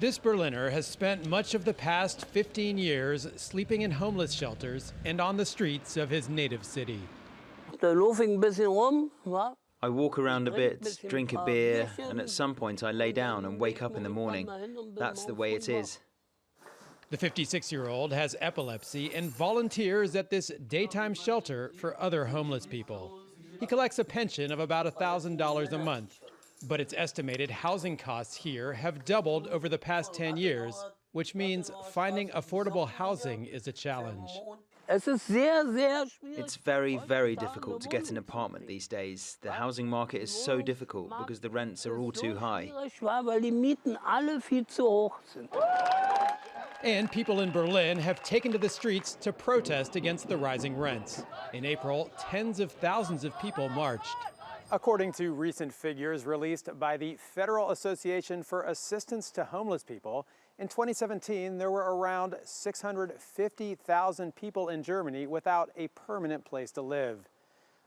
This Berliner has spent much of the past 15 years sleeping in homeless shelters and on the streets of his native city. I walk around a bit, drink a beer, and at some point I lay down and wake up in the morning. That's the way it is. The 56-year-old has epilepsy and volunteers at this daytime shelter for other homeless people. He collects a pension of about $1,000 a month, but it's estimated housing costs here have doubled over the past 10 years, which means finding affordable housing is a challenge. It's very, very difficult to get an apartment these days. The housing market is so difficult because the rents are all too high. And people in Berlin have taken to the streets to protest against the rising rents. In April, tens of thousands of people marched. According to recent figures released by the Federal Association for Assistance to Homeless People, in 2017, there were around 650,000 people in Germany without a permanent place to live.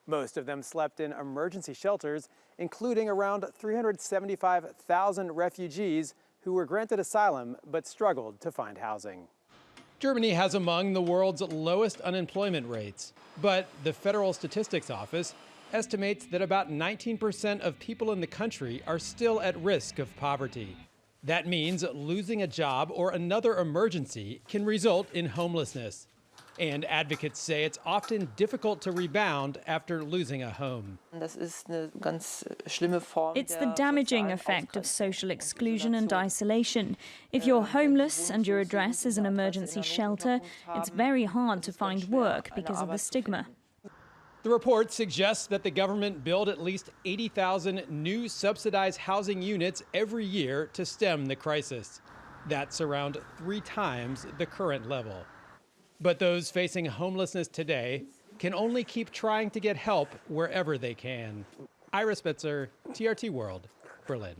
Most of them slept in emergency shelters, including around 375,000 refugees who were granted asylum but struggled to find housing. Germany has among the world's lowest unemployment rates, but the Federal Statistics Office estimates that about 19% of people in the country are still at risk of poverty. That means losing a job or another emergency can result in homelessness. And advocates say it's often difficult to rebound after losing a home. It's the damaging effect of social exclusion and isolation. If you're homeless and your address is an emergency shelter, it's very hard to find work because of the stigma. The report suggests that the government build at least 80,000 new subsidized housing units every year to stem the crisis. That's around 3 times the current level. But those facing homelessness today can only keep trying to get help wherever they can. Ira Spitzer, TRT World, Berlin.